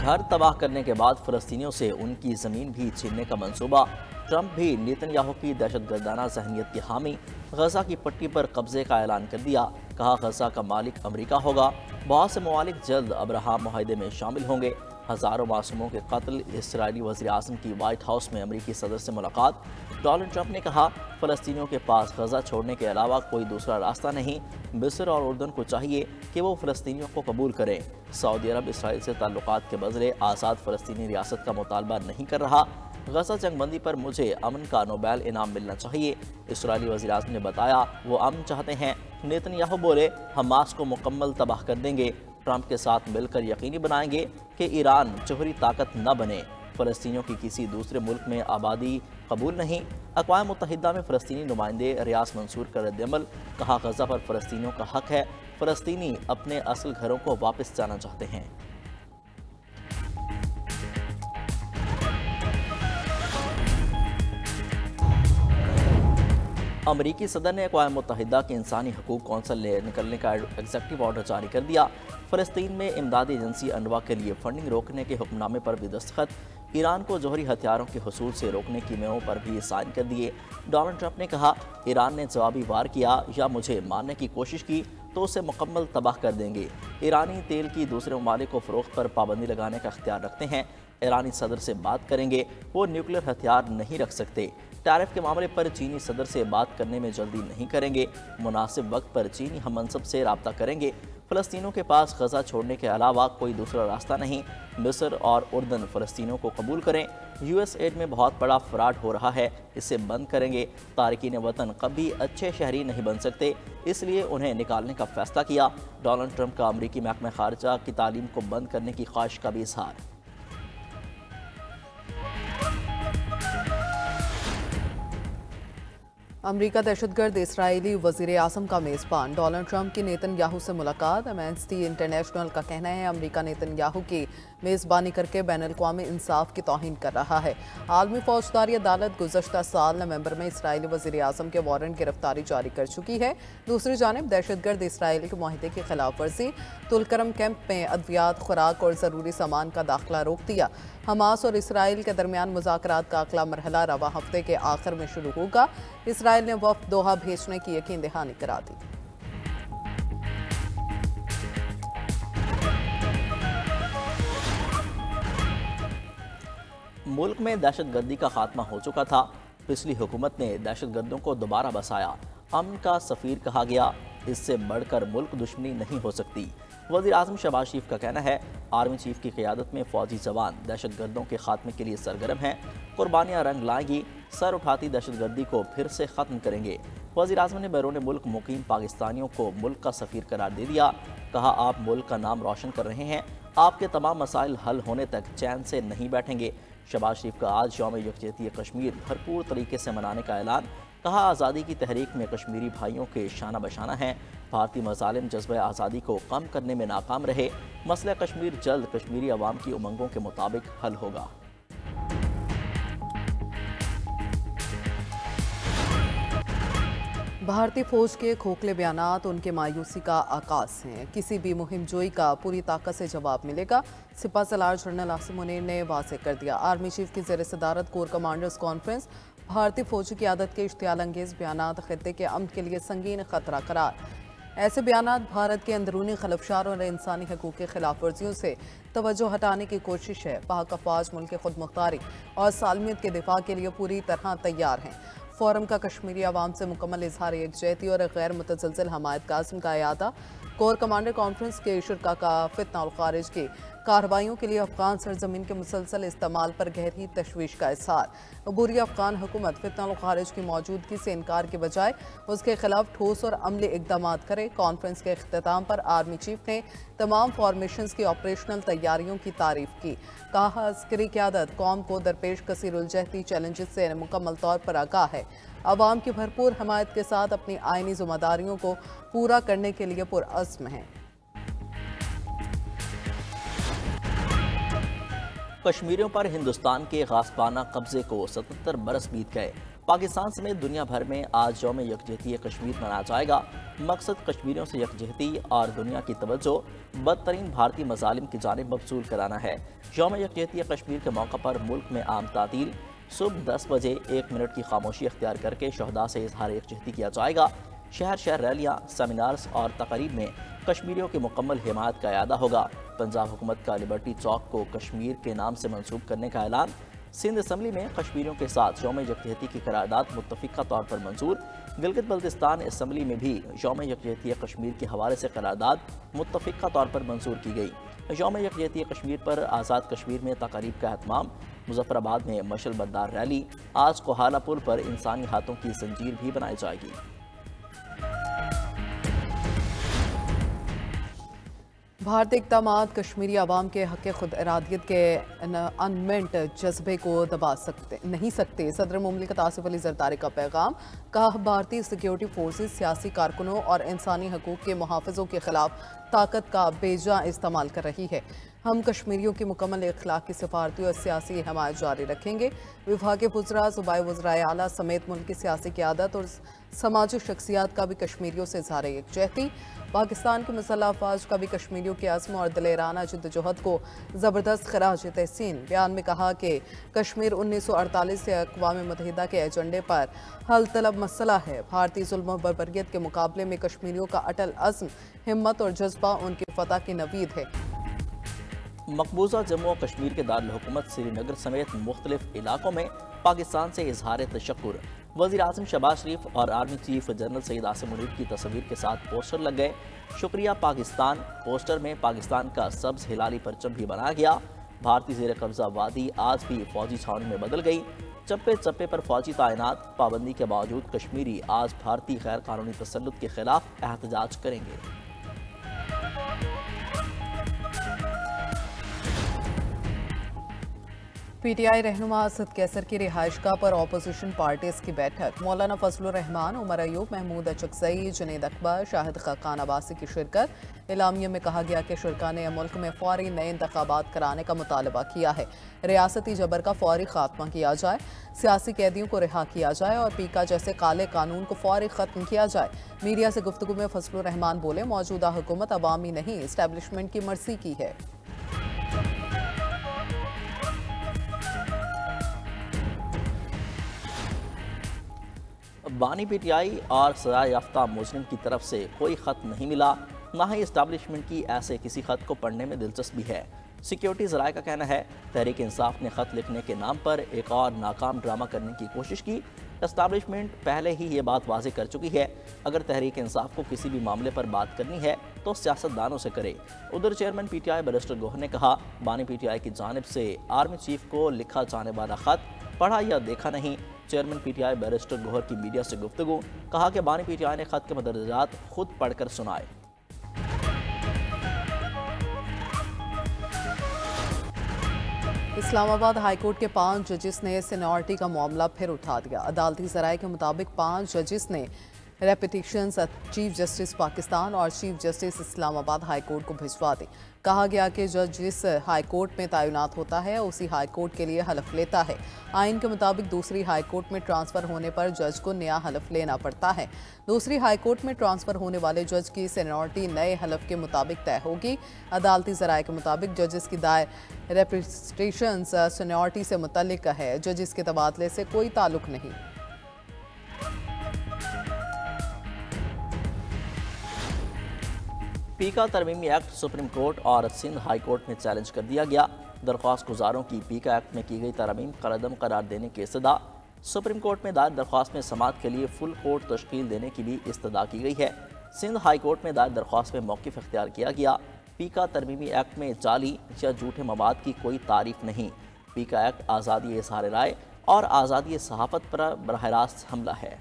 घर तबाह करने के बाद फ़लस्तीनियों से उनकी ज़मीन भी छीनने का मंसूबा। ट्रंप भी नेतन्याहू की दहशतगर्दाना जहनीत की हामी। गजा की पट्टी पर कब्जे का ऐलान कर दिया, कहा गजा का मालिक अमरीका होगा। बहुत से ममालिक जल्द अब्राहम मुआहदे में शामिल होंगे। हज़ारों मासूमों के कत्ल। इसराइली वज़ीर आज़म की वाइट हाउस में अमरीकी सदर से मुलाकात। डोनाल्ड ट्रंप ने कहा, फ़लस्तीनियों के पास गजा छोड़ने के अलावा कोई दूसरा रास्ता नहीं। मिस्र और उर्दन को चाहिए कि वो फ़लस्तीनियों को कबूल करें। सऊदी अरब इसराइल से ताल्लुकात के बदले आज़ाद फ़लस्तीनी रियासत का मुतालबा नहीं कर रहा। गजा जंगबंदी पर मुझे अमन का नोबेल इनाम मिलना चाहिए। इसराइली वज़ीर आज़म ने बताया वो अमन चाहते हैं। नेतन्याहू बोले, हमास को मुकम्मल तबाह कर देंगे। ट्रंप के साथ मिलकर यकीनी बनाएंगे कि ईरान जोहरी ताकत न बने। फ़लस्तीनियों की किसी दूसरे मुल्क में आबादी कबूल नहीं। अक़वाम मुत्तहिदा में फ़लस्तीनी नुमाइंदे रियाज मंसूर का रद्दअमल। कहा, गजा पर फ़लस्तीनियों का हक है। फ़लस्तीनी अपने असल घरों को वापस जाना चाहते हैं। अमरीकी सदर ने अक़वाम मुत्तहिदा के इंसानी हकूक़ कौंसिल से निकलने का एग्जीक्यूटिव ऑर्डर जारी कर दिया। फ़लस्तीन में इमदादी एजेंसी अनवा के लिए फंडिंग रोकने के हुक्मनामे पर भी दस्तखत। ईरान को जौहरी हथियारों के हुसूल से रोकने की मेमों पर भी साइन कर दिए। डोनाल्ड ट्रंप ने कहा, ईरान ने जवाबी वार किया या मुझे मारने की कोशिश की तो उसे मुकम्मल तबाह कर देंगे। ईरानी तेल की दूसरे ममालिक को फ़रोख्त पर पाबंदी लगाने का इख्तियार रखते हैं। ईरानी सदर से बात करेंगे, वो न्यूक्लियर हथियार नहीं रख सकते। टैरिफ के मामले पर चीनी सदर से बात करने में जल्दी नहीं करेंगे। मुनासिब वक्त पर चीनी हममनसब से रब्ता करेंगे। फ़लस्तीनियों के पास गजा छोड़ने के अलावा कोई दूसरा रास्ता नहीं। मिस्र और उर्दन फ़लस्तीनियों को कबूल करें। यूएस एड में बहुत बड़ा फ्रॉड हो रहा है, इसे बंद करेंगे। तारकीन वतन कभी अच्छे शहरी नहीं बन सकते, इसलिए उन्हें निकालने का फैसला किया। डोनाल्ड ट्रंप का अमरीकी महकमा खारजा की तालीम को बंद करने की ख्वाहिश का भी इजहार। अमरीका दहशतगर्द इसराइली वज़ीर आज़म का मेज़बान। डोनाल्ड ट्रंप की नेतन्याहू से मुलाकात। एमनेस्टी इंटरनेशनल का कहना है अमरीका नेतन्याहू की मेज़बानी करके बैनुल-अक़वामी इंसाफ की तौहीन कर रहा है। आलमी फौजदारी अदालत गुज़श्ता साल नवंबर में इसराइली वज़ीर आज़म के वारंट गिरफ्तारी जारी कर चुकी है। दूसरी जानिब दहशतगर्द इसराइल के मुआहदे की खिलाफ वर्जी। तुलकरम कैंप में अद्वियात, खुराक और ज़रूरी सामान का दाखिला रोक दिया। हमास और इसराइल के दरमियान मुज़ाकरात का अगला मरहला रवा हफ्ते के आखिर में शुरू होगा। इसराइल ने वफ़द दोहा भेजने की यकीन दहानी करा दी। मुल्क में दहशतगर्दी का खात्मा हो चुका था। पिछली हुकूमत ने दहशतगर्दों को दोबारा बसाया। अमन का सफ़ीर कहा गया। इससे बढ़कर मुल्क दुश्मनी नहीं हो सकती। वज़ीर आज़म शहबाज शरीफ का कहना है आर्मी चीफ की क़यादत में फ़ौजी जवान दहशतगर्दों के खात्मे के लिए सरगर्म हैं। कुर्बानियाँ रंग लाएंगी। सर उठाती दहशतगर्दी को फिर से ख़त्म करेंगे। वज़ीर आज़म ने बैरून मुल्क मुकीम पाकिस्तानियों को मुल्क का सफ़ीर करार दे दिया। कहा, आप मुल्क का नाम रोशन कर रहे हैं। आपके तमाम मसाइल हल होने तक चैन से नहीं बैठेंगे। शहबाज शरीफ का आज यौम यकजहती कश्मीर भरपूर तरीके से मनाने का ऐलान। कहा, आज़ादी की तहरीक में कश्मीरी भाइयों के शाना बशाना हैं। भारतीय मज़ालिम जज्बे आज़ादी को कम करने में नाकाम रहे। मसला कश्मीर जल्द कश्मीरी अवाम की उमंगों के मुताबिक हल होगा। भारतीय फौज के खोखले बयानात उनके मायूसी का आकाश हैं। किसी भी मुहिम जोई का पूरी ताकत से जवाब मिलेगा। सिपा सलार जनरल आसिम मुनीर ने वाज़ेह कर दिया। आर्मी चीफ की ज़ेर सदारत कोर कमांडर्स कॉन्फ्रेंस। भारतीय फौज की क़यादत के इश्तियाल अंगेज़ बयानात ख़ित्ते के अमन के लिए संगीन ख़तरा करार। ऐसे बयानात भारत के अंदरूनी खलफशार और इंसानी हकूक़ की खिलाफ वर्जियों से तवज्जो हटाने की कोशिश है। पाक अफ़वाज मुल्क की खुद मुख्तारी और सालमियत के दिफा के लिए पूरी तरह तैयार हैं। फ़ोरम का कश्मीरी अवाम से मुकम्मल इजहार यकजहती और गैर मुतज़लज़ल हमायत का अज़्म का इयादा। कोर कमांडर कॉन्फ्रेंस के शुरा का फितना और खारिज की कार्रवाइयों के लिए अफ़गान सरजमीन के मुसलसल इस्तेमाल पर गहरी तशवीश का इज़हार। अबूरी अफ़गान हुकूमत फितना और खारिज की मौजूदगी से इनकार के बजाय उसके खिलाफ ठोस और अमली इक़दाम करे। कॉन्फ्रेंस के अख्ताम पर आर्मी चीफ ने तमाम फॉर्मेशन की ऑपरेशनल तैयारियों की तारीफ की। कहा, अस्करी क़यादत कौम को दरपेश कसीरुलजहती चैलेंजेस से मुकम्मल तौर पर आगाह है। अवाम की भरपूर हमायत के साथ अपनी आइनी ज़िम्मेदारियों को पूरा करने के लिए पुरअज़्म है। कश्मीरियों पर हिंदुस्तान के गासबाना कब्जे को 77 बरस बीत गए। पाकिस्तान समेत दुनिया भर में आज यौम यकजहती कश्मीर मनाया जाएगा। मकसद कश्मीरियों से यकजहती और दुनिया की तवज्जो बदतरीन भारतीय मजालिम की जानिब मबसूल कराना है। यौम यकजहती कश्मीर के मौका पर मुल्क में आम तातील सुबह 10 बजे 1 मिनट की खामोशी अख्तियार करके शहदा से इजहार यकजहती किया जाएगा। शहर शहर रैलियाँ, सेमिनार्स और तकरीब में कश्मीरियों की मुकम्मल हिमायत का अयादा होगा। पंजाब हुकूमत का लिबर्टी चौक को कश्मीर के नाम से मंसूब करने का ऐलान। सिंध असम्बली में कश्मीरियों के साथ यौम यकजहती की करारदाद मुत्तफ़िक़ा तौर पर मंजूर। गिलगित बल्तिस्तान असम्बली में भी यौम यकजहती कश्मीर के हवाले से करारदाद मुत्तफ़िक़ा तौर पर मंजूर की गई। यौम यकजहती कश्मीर पर आज़ाद कश्मीर में तक़रीब का एहतमाम। मुजफ्फराबाद में मशल बरदार रैली। आज कोहाला पुल पर इंसानी हाथों की जंजीर भी बनाई जाएगी। भारतीय इक़दामात कश्मीरी अवाम के हक़ खुद इरादियत के अनमेंट जज्बे को दबा नहीं सकते। सदर मुमलिकत आसिफ अली ज़रदारी का पैगाम। कहा, भारतीय सिक्योरिटी फोर्सेस सियासी कारकुनों और इंसानी हकूक़ के मुहाफ़िज़ों के ख़िलाफ़ ताकत का बेजा इस्तेमाल कर रही है। हम कश्मीरियों की मुकम्मल इखलाक की सिफारती और सियासी हमायत जारी रखेंगे। विभाग वज़रा, सूबाई वज़राए आला समेत मुल्क की सियासी क़यादत और समाजी शख्सियात का भी कश्मीरियों से इज़हार यकजहती। पाकिस्तान के मुसल्लह अफ़वाज का भी कश्मीरियों के आज़म और दिलेराना जिद्दोजहद को ज़बरदस्त खराज तहसीन। बयान में कहा कि कश्मीर 1948 से अक़वाम मुत्तहिदा के एजेंडे पर हल तलब मसला है। भारतीय जुल्म और बर्बरियत के मुकाबले में कश्मीरियों का अटल अज़्म, हिम्मत और जज्बा उनकी फ़तह की नवीद है। मकबूजा जम्मू और कश्मीर के दारुल-हुकूमत श्रीनगर समेत मुख्तलिफ इलाकों में पाकिस्तान से इजहार तशक्कुर। वज़ीर आज़म शहबाज शरीफ और army chief general Syed Asim Munir की तस्वीर के साथ पोस्टर लग गए। शुक्रिया पाकिस्तान। पोस्टर में पाकिस्तान का सब्ज़ हिलाली परचम भी बनाया गया। भारतीय ज़ेर कब्ज़ा वादी आज भी फौजी छावनी में बदल गई। चप्पे चप्पे पर फौजी तैनात। पाबंदी के बावजूद कश्मीरी आज भारतीय गैर कानूनी तसल्लुत के खिलाफ एहतजाज करेंगे। पीटीआई रहनुमा असद कैसर की रिहाइशगाह पर अपोजिशन पार्टीज की बैठक। मौलाना फजलुर रहमान, उमर अयूब, महमूद अचकज़ई, जुनैद अकबर, शाहिद खान अब्बासी की शिरकत। एलामिया में कहा गया कि शुरका ने मुल्क में फौरी नए इंतखाबात कराने का मुतालबा किया है। रियासती जबर का फौरी खात्मा किया जाए, सियासी कैदियों को रिहा किया जाए और पीका जैसे काले कानून को फौरी ख़त्म किया जाए। मीडिया से गुफ्तगू में फजलुर रहमान बोले, मौजूदा हुकूमत अवामी नहीं, इस्टेब्लिशमेंट की मर्जी की है। बानी पीटीआई और सजा याफ्ता मुजरिम की तरफ से कोई ख़त नहीं मिला, ना ही इस्टेब्लिशमेंट की ऐसे किसी ख़त को पढ़ने में दिलचस्पी है। सिक्योरिटी ज़राए का कहना है तहरीक इंसाफ ने ख़त लिखने के नाम पर एक और नाकाम ड्रामा करने की कोशिश की। इस्टेब्लिशमेंट पहले ही ये बात वाज़ेह कर चुकी है, अगर तहरीक इंसाफ को किसी भी मामले पर बात करनी है तो सियासतदानों से करे। उधर चेयरमैन पीटीआई बैरिस्टर गोहर ने कहा, बानी पीटीआई की जानिब से आर्मी चीफ को लिखा जाने वाला ख़त पढ़ा या देखा नहीं। चेयरमैन पीटीआई बैरिस्टर गोहर की मीडिया से गुफ्तगू। कहा कि बानी पीटीआई ने ख़त के मदरजात खुद पढ़कर सुनाए। इस्लामाबाद हाईकोर्ट के 5 जजिस ने सीनियरिटी का मामला फिर उठा दिया। अदालती ज़राए के मुताबिक 5 जजिस ने रेपिटिशंस चीफ जस्टिस पाकिस्तान और chief justice Islamabad high court को भिजवा दी। कहा गया कि जज जिस हाई कोर्ट में तैनात होता है उसी हाई कोर्ट के लिए हलफ लेता है। आइन के मुताबिक दूसरी हाई कोर्ट में ट्रांसफ़र होने पर जज को नया हलफ लेना पड़ता है। दूसरी हाई कोर्ट में ट्रांसफ़र होने वाले जज की सीनियरिटी नए हलफ के मुताबिक तय होगी। अदालती ज़राए के मुताबिक जजेस की दायर रेपिटिशंस सीनियरिटी से मुतल्लिक है, जजेस के तबादले से कोई ताल्लुक नहीं। पीका तरमीमी एक्ट सुप्रीम कोर्ट और सिंध हाई कोर्ट में चैलेंज कर दिया गया। दरख्वास्त गुजारों की पीका एक्ट में की गई तरमीम कलअदम करार देने की इस्तदा। सुप्रीम कोर्ट में दायर दरख्वास्त में समाअत के लिए फुल कोर्ट तश्कील देने की भी इस्तदा की गई है। सिंध हाई कोर्ट में दायर दरख्वास्त में मौक़िफ़ इख्तियार किया गया। पीका तरमीमी एक्ट में जाली या झूठे मवाद की कोई तारीफ नहीं। पीका एक्ट आज़ादी इज़हार राय और आज़ादी सहाफ़त पर बराह रास्त हमला है।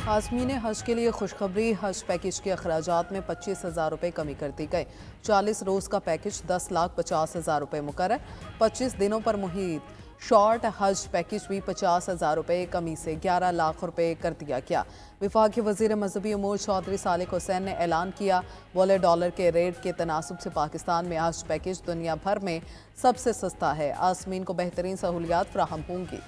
आज़मीन हज के लिए खुशखबरी, हज पैकेज के अखराजात में 25,000 रुपये कमी कर दी गई। 40 रोज़ का पैकेज 10,50,000 रुपये मुकर्रर। 25 दिनों पर मुहित शॉर्ट हज पैकेज भी 50,000 रुपये कमी से 11 लाख रुपये कर दिया गया। विफाकी वजीर मजहबी अमूर चौधरी सालिक हुसैन ने ऐलान किया, वॉलेट डॉलर के रेट के तनासुब से पाकिस्तान में हज पैकेज दुनिया भर में सबसे सस्ता है। आसमीन को बेहतरीन सहूलियात फराहम होंगी।